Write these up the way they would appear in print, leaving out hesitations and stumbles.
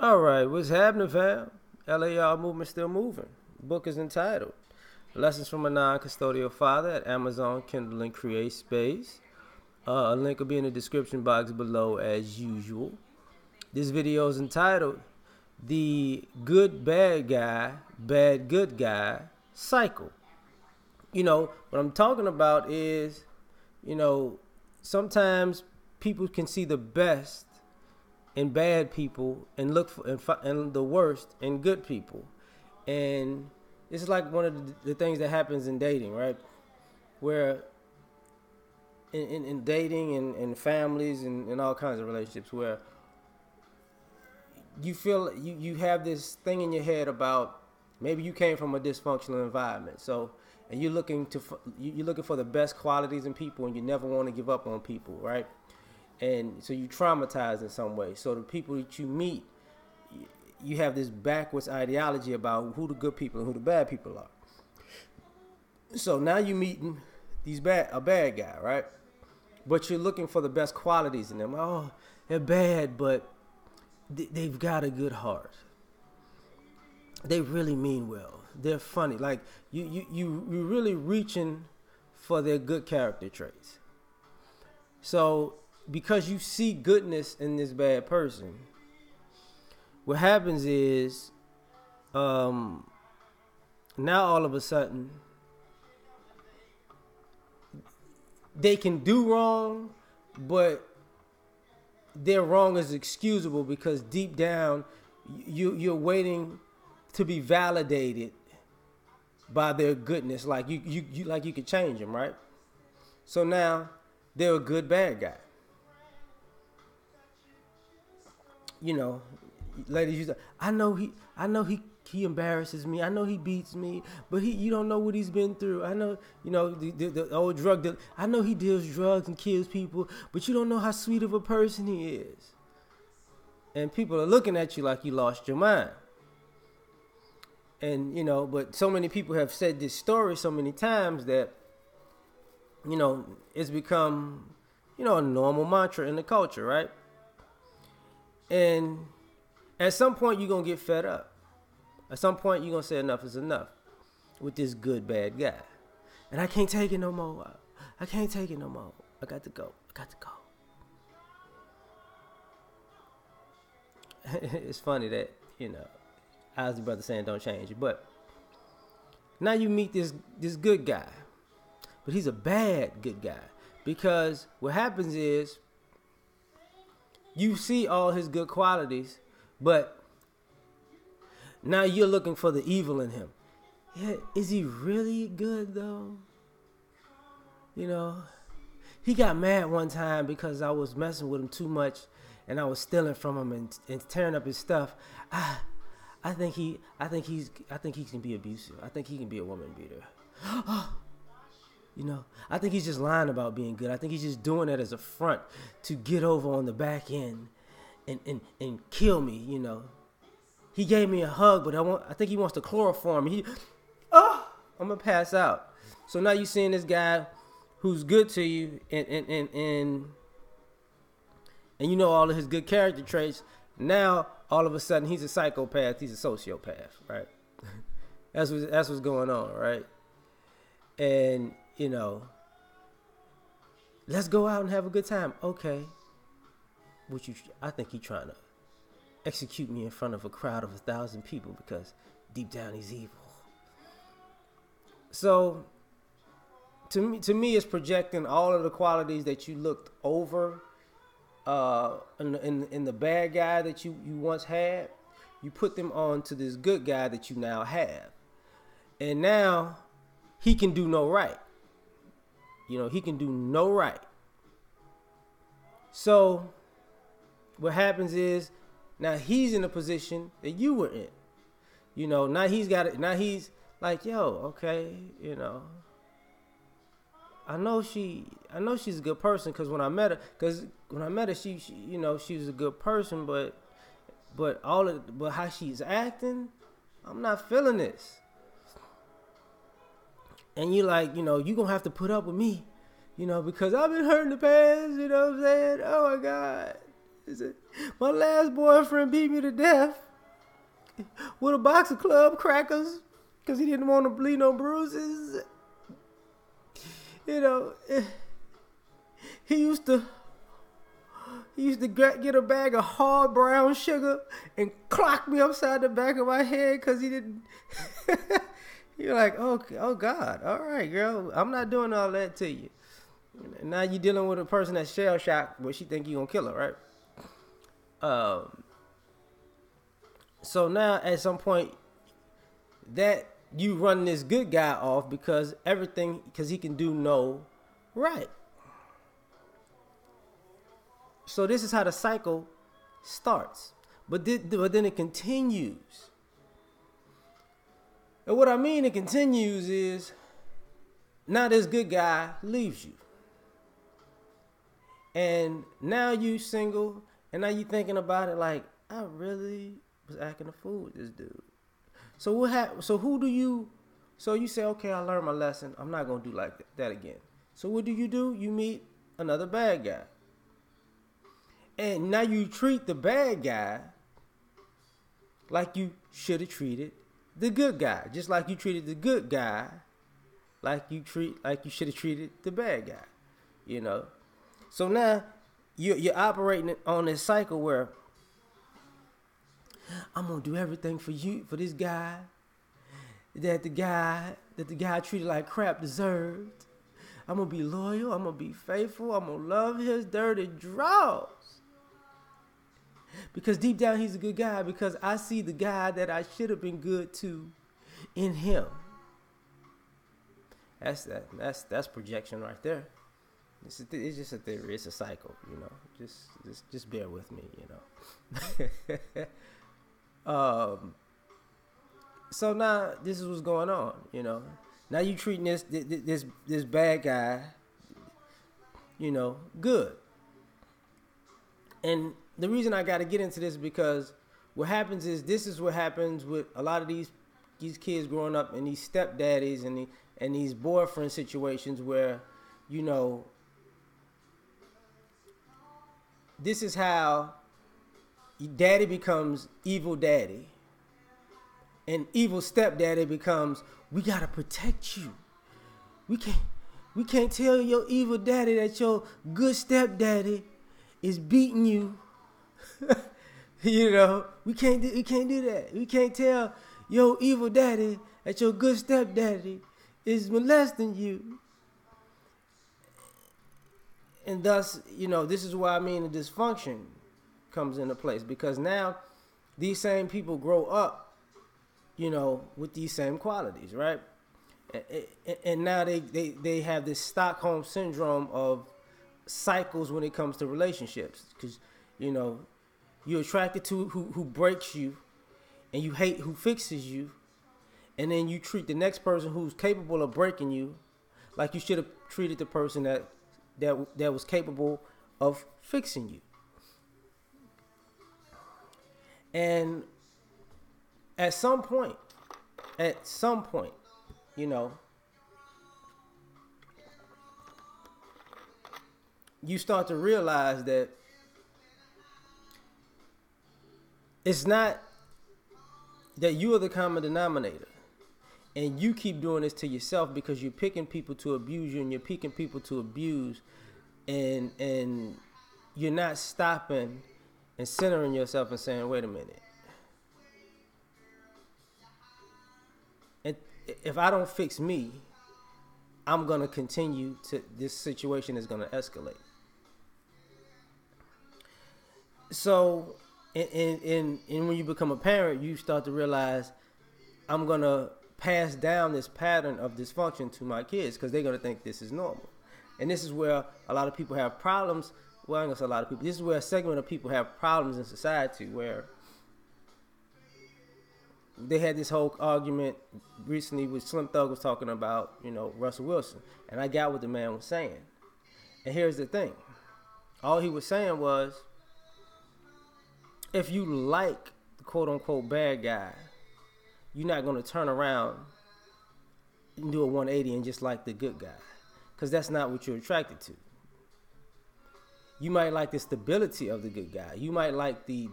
All right, what's happening, fam? L.A.R. movement still moving. Book is entitled Lessons from a Non-Custodial Father at Amazon, Kindle, and Create Space. A link will be in the description box below as usual. This video is entitled The Good Bad Guy, Bad Good Guy Cycle. What I'm talking about is, you know, sometimes people can see the best in bad people and look for and the worst in good people, and it's like one of the things that happens in dating, right? Where in dating and families and all kinds of relationships, where you feel you have this thing in your head about maybe you came from a dysfunctional environment, so and you're looking for the best qualities in people, and you never want to give up on people, right? And so you traumatize in some way. So the people that you meet, you have this backwards ideology about who the good people and who the bad people are. So now you're meeting a bad guy, right? But you're looking for the best qualities in them. Oh, they're bad, but they've got a good heart. They really mean well. They're funny. Like you're really reaching for their good character traits. So because you see goodness in this bad person, what happens is now all of a sudden they can do wrong, but their wrong is excusable because deep down you're waiting to be validated by their goodness, like you could change them, right? So now they're a good bad guy. Ladies use I know he embarrasses me. I know he beats me, but you don't know what he's been through. I know, the old drug dealer. I know he deals drugs and kills people, but you don't know how sweet of a person he is. And people are looking at you like you lost your mind. And, but so many people have said this story so many times that, it's become, a normal mantra in the culture, right? And at some point, you're going to get fed up. At some point, you're going to say enough is enough with this good, bad guy. And I can't take it no more. I can't take it no more. I got to go. It's funny that, I was the brother saying don't change it. But now you meet this good guy. But he's a bad good guy. Because what happens is you see all his good qualities, but now you're looking for the evil in him. Yeah, is he really good though? He got mad one time because I was messing with him too much and I was stealing from him and tearing up his stuff. I think he can be abusive. I think he can be a woman beater. I think he's just lying about being good. I think he's just doing that as a front to get over on the back end and kill me, He gave me a hug, but I think he wants to chloroform me. I'm gonna pass out. So now you're seeing this guy who's good to you and all of his good character traits. Now all of a sudden he's a psychopath, he's a sociopath, right? That's what's going on, right? And let's go out and have a good time. Okay. I think he's trying to execute me in front of a crowd of 1,000 people because deep down he's evil. So to me, it's projecting all of the qualities that you looked over in the bad guy that you once had. You put them on to this good guy that you now have. And now he can do no right. He can do no right. So what happens is now he's in a position that you were in. Now he's got it. Now he's like, yo, okay, I know she's a good person because when I met her, she she was a good person, but how she's acting, I'm not feeling this. And you're like, you're going to have to put up with me, because I've been hurt in the past, what I'm saying? Oh, my God. He said, my last boyfriend beat me to death with a box of club crackers because he didn't want to bleed no bruises. You know, he used to get a bag of hard brown sugar and clock me upside the back of my head because he didn't. You're like, oh God, all right, girl, I'm not doing all that to you. Now you're dealing with a person that's shell shocked, but she think you gonna kill her, right? So now at some point that you run this good guy off because he can do no right. So this is how the cycle starts, but then it continues. And what I mean it continues is now this good guy leaves you. And now you single, and now you thinking about it like, I really was acting a fool with this dude. So what happened? So you say, okay, I learned my lesson. I'm not going to do like that again. So what do? You meet another bad guy. And now you treat the bad guy like you should have treated the good guy. Just like you treated the good guy like you should have treated the bad guy. You know? So now you're operating on this cycle where I'm gonna do everything for this guy that the guy treated like crap deserved. I'm gonna be loyal. I'm gonna be faithful. I'm gonna love his dirty draws. Because deep down he's a good guy. Because I see the guy that I should have been good to in him. That's projection right there. It's just a theory. It's a cycle, you know. Just bear with me, you know. So now this is what's going on, you know. Now you treating this bad guy, you know, good. And the reason I got to get into this is because what happens is this is what happens with a lot of these kids growing up in these stepdaddies and these boyfriend situations where, you know, this is how daddy becomes evil daddy. And evil stepdaddy becomes, we gotta protect you. We can't tell your evil daddy that your good stepdaddy is beating you. You know, we can't do that. We can't tell your evil daddy that your good stepdaddy is molesting you. And thus, you know, this is why I mean the dysfunction comes into place, because now these same people grow up, you know, with these same qualities, right? And now they have this Stockholm syndrome of cycles when it comes to relationships, because, you know, you're attracted to who breaks you, and you hate who fixes you, and then you treat the next person who's capable of breaking you like you should have treated the person that was capable of fixing you. And at some point, you know, you start to realize that it's not that you are the common denominator, and you keep doing this to yourself because you're picking people to abuse you, and you're picking people to abuse, and you're not stopping and centering yourself and saying, wait a minute. And if I don't fix me, I'm going to continue to, this situation is going to escalate. So, and when you become a parent, you start to realize, I'm going to pass down this pattern of dysfunction to my kids because they're going to think this is normal. And this is where a lot of people have problems. Well, I guess a lot of people. This is where a segment of people have problems in society, where they had this whole argument recently with Slim Thug was talking about, you know, Russell Wilson. And I got what the man was saying. And here's the thing. All he was saying was, if you like the quote-unquote bad guy, you're not going to turn around and do a 180 and just like the good guy. Because that's not what you're attracted to. you might like the stability of the good guy. You might like the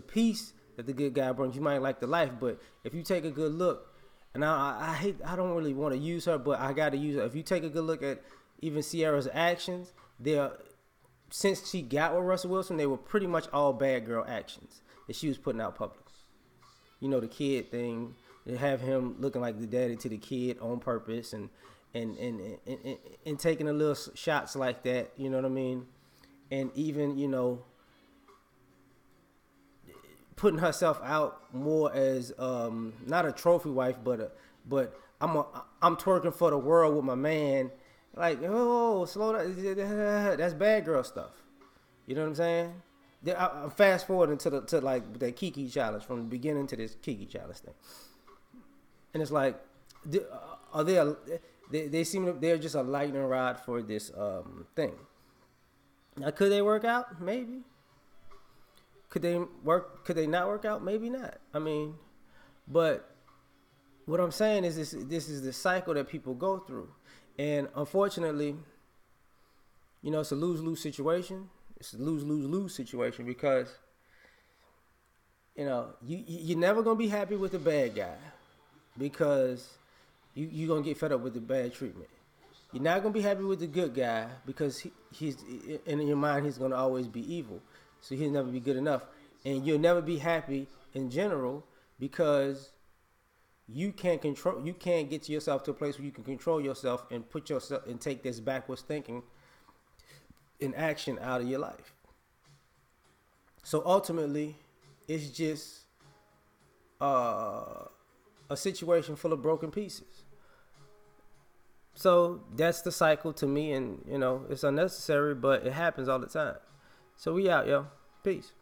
peace that the good guy brings. You might like the life, but if you take a good look, and I don't really want to use her, but I got to use her. If you take a good look at even Sierra's actions, since she got with Russell Wilson, they were pretty much all bad girl actions that she was putting out public. You know, the kid thing, they have him looking like the daddy to the kid on purpose, and taking a little shots like that. You know what I mean? And even, you know, putting herself out more as not a trophy wife, but I'm twerking for the world with my man. Like, oh, slow down. That's bad girl stuff. You know what I'm saying? I'm fast forwarding to like that Kiki challenge, from the beginning to this Kiki challenge thing, and it's like, are they seem they're just a lightning rod for this thing. Now, could they work out? Maybe. Could they not work out? Maybe not. I mean, but what I'm saying is this is the cycle that people go through. And unfortunately, you know, it's a lose-lose situation. It's a lose-lose-lose situation because, you know, you're never going to be happy with the bad guy because you're going to get fed up with the bad treatment. You're not going to be happy with the good guy because he's in your mind, he's going to always be evil. So he'll never be good enough. And you'll never be happy in general because you can't get to yourself to a place where you can control yourself and put yourself and take this backwards thinking in action out of your life. So ultimately, it's just a situation full of broken pieces. So that's the cycle to me, and you know, it's unnecessary, but it happens all the time. So we out, yo. Peace.